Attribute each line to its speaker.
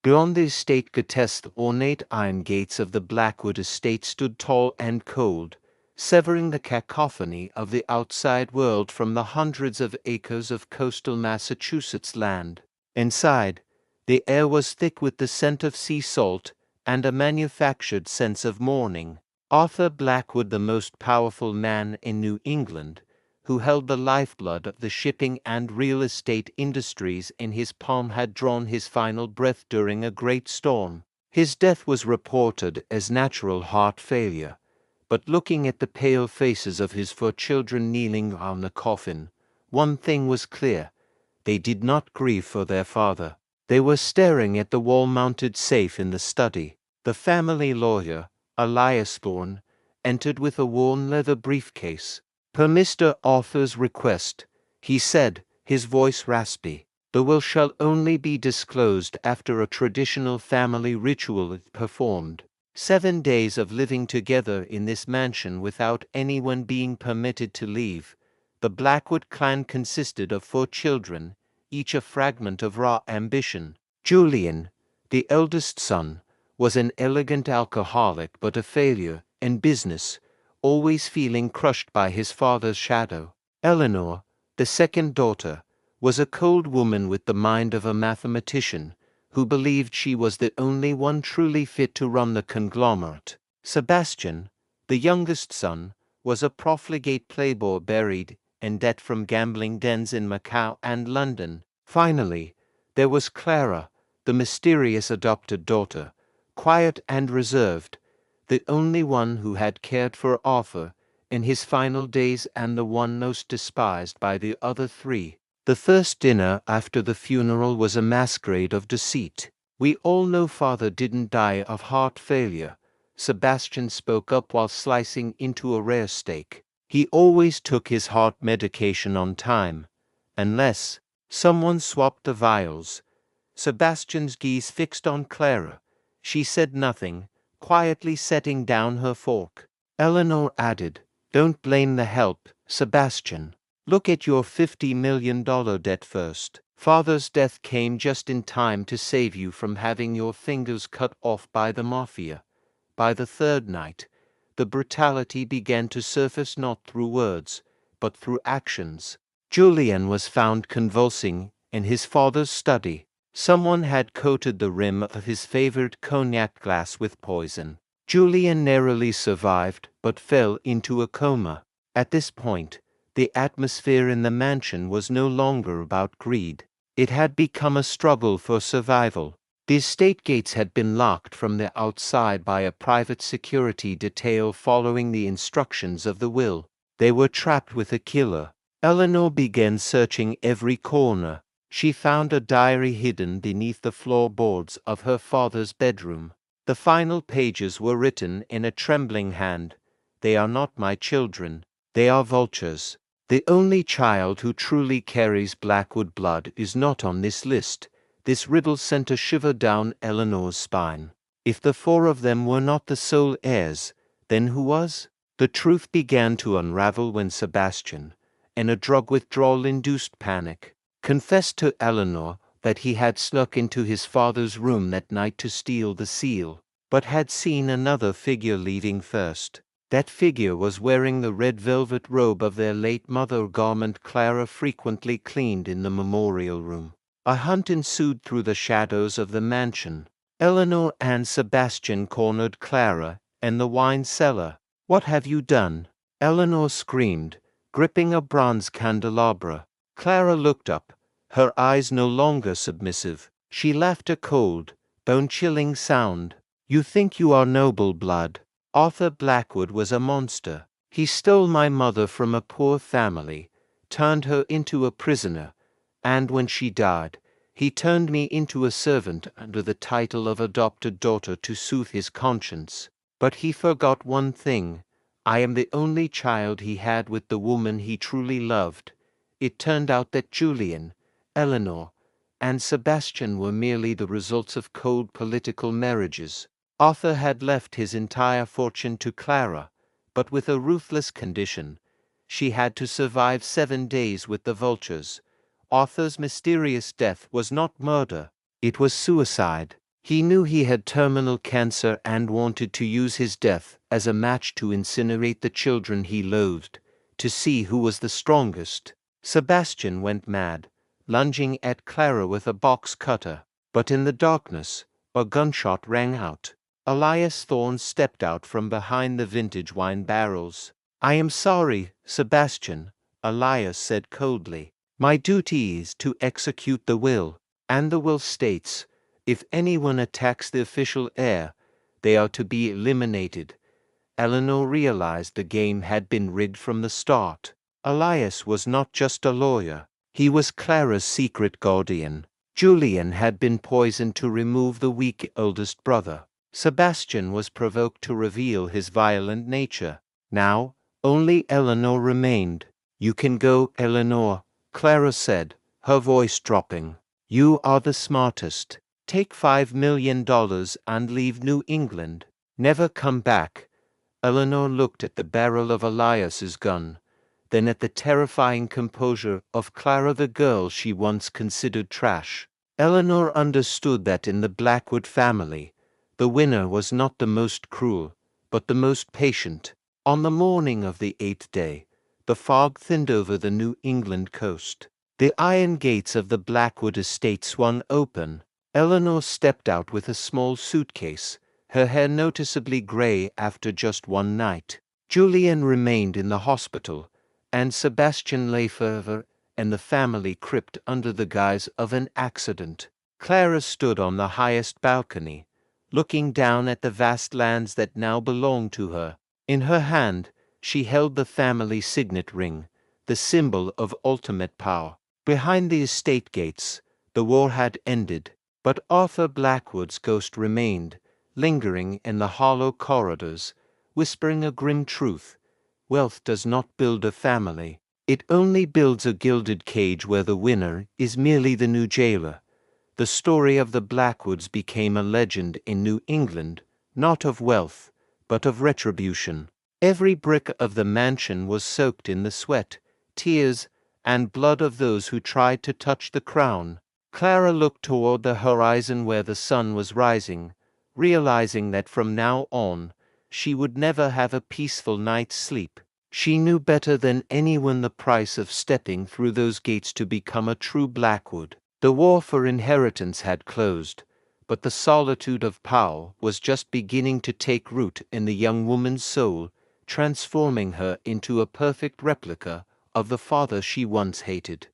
Speaker 1: Beyond the estate cotests the ornate iron gates of the Blackwood estate stood tall and cold, severing the cacophony of the outside world from the hundreds of acres of coastal Massachusetts land. Inside, the air was thick with the scent of sea salt and a manufactured sense of mourning. Arthur Blackwood, the most powerful man in New England, who held the lifeblood of the shipping and real estate industries in his palm, had drawn his final breath during a great storm. His death was reported as natural heart failure, but looking at the pale faces of his 4 children kneeling round the coffin, one thing was clear: they did not grieve for their father. They were staring at the wall-mounted safe in the study. The family lawyer, Elias Thorne, entered with a worn leather briefcase. "Per Mr. Arthur's request," he said, his voice raspy, "the will shall only be disclosed after a traditional family ritual is performed. 7 days of living together in this mansion without anyone being permitted to leave. The Blackwood clan consisted of 4 children, each a fragment of raw ambition. Julian, the eldest son, was an elegant alcoholic but a failure in business, always feeling crushed by his father's shadow. Eleanor, the second daughter, was a cold woman with the mind of a mathematician, who believed she was the only one truly fit to run the conglomerate. Sebastian, the youngest son, was a profligate playboy buried in debt from gambling dens in Macau and London. Finally, there was Clara, the mysterious adopted daughter, quiet and reserved, the only one who had cared for Arthur in his final days and the one most despised by the other 3. The first dinner after the funeral was a masquerade of deceit. "We all know father didn't die of heart failure," Sebastian spoke up while slicing into a rare steak. "He always took his heart medication on time. Unless someone swapped the vials." Sebastian's gaze fixed on Clara. She said nothing, quietly setting down her fork. Eleanor added, "Don't blame the help, Sebastian. Look at your $50 million debt first. Father's death came just in time to save you from having your fingers cut off by the mafia." By the 3rd night, the brutality began to surface not through words, but through actions. Julian was found convulsing in his father's study. Someone had coated the rim of his favorite cognac glass with poison. Julian narrowly survived, but fell into a coma. At this point, the atmosphere in the mansion was no longer about greed. It had become a struggle for survival. The estate gates had been locked from the outside by a private security detail following the instructions of the will. They were trapped with a killer. Eleanor began searching every corner. She found a diary hidden beneath the floorboards of her father's bedroom. The final pages were written in a trembling hand. "They are not my children. They are vultures. The only child who truly carries Blackwood blood is not on this list." This riddle sent a shiver down Eleanor's spine. If the 4 of them were not the sole heirs, then who was? The truth began to unravel when Sebastian, in a drug withdrawal-induced panic, confessed to Eleanor that he had snuck into his father's room that night to steal the seal, but had seen another figure leaving first. That figure was wearing the red velvet robe of their late mother, a garment Clara frequently cleaned in the memorial room. A hunt ensued through the shadows of the mansion. Eleanor and Sebastian cornered Clara in the wine cellar. "What have you done?" Eleanor screamed, gripping a bronze candelabra. Clara looked up, her eyes no longer submissive. She laughed a cold, bone-chilling sound. "You think you are noble blood. Arthur Blackwood was a monster. He stole my mother from a poor family, turned her into a prisoner, and when she died, he turned me into a servant under the title of adopted daughter to soothe his conscience. But he forgot one thing. I am the only child he had with the woman he truly loved. It turned out that Julian, Eleanor, and Sebastian were merely the results of cold political marriages. Arthur had left his entire fortune to Clara, but with a ruthless condition. She had to survive 7 days with the vultures. Arthur's mysterious death was not murder, it was suicide. He knew he had terminal cancer and wanted to use his death as a match to incinerate the children he loathed, to see who was the strongest. Sebastian went mad, lunging at Clara with a box cutter. But in the darkness, a gunshot rang out. Elias Thorne stepped out from behind the vintage wine barrels. "I am sorry, Sebastian," Elias said coldly. "My duty is to execute the will, and the will states, if anyone attacks the official heir, they are to be eliminated." Eleanor realized the game had been rigged from the start. Elias was not just a lawyer. He was Clara's secret guardian. Julian had been poisoned to remove the weak eldest brother. Sebastian was provoked to reveal his violent nature. Now, only Eleanor remained. "You can go, Eleanor," Clara said, her voice dropping. "You are the smartest. Take $5 million and leave New England. Never come back." Eleanor looked at the barrel of Elias's gun, then at the terrifying composure of Clara, the girl she once considered trash. Eleanor understood that in the Blackwood family, the winner was not the most cruel, but the most patient. On the morning of the 8th day, the fog thinned over the New England coast. The iron gates of the Blackwood estate swung open. Eleanor stepped out with a small suitcase, her hair noticeably gray after just one night. Julian remained in the hospital, and Sebastian lay further in the family crypt under the guise of an accident. Clara stood on the highest balcony, looking down at the vast lands that now belonged to her. In her hand, she held the family signet ring, the symbol of ultimate power. Behind the estate gates, the war had ended, but Arthur Blackwood's ghost remained, lingering in the hollow corridors, whispering a grim truth. Wealth does not build a family. It only builds a gilded cage where the winner is merely the new jailer. The story of the Blackwoods became a legend in New England, not of wealth, but of retribution. Every brick of the mansion was soaked in the sweat, tears, and blood of those who tried to touch the crown. Clara looked toward the horizon where the sun was rising, realizing that from now on, she would never have a peaceful night's sleep. She knew better than anyone the price of stepping through those gates to become a true Blackwood. The war for inheritance had closed, but the solitude of power was just beginning to take root in the young woman's soul, transforming her into a perfect replica of the father she once hated.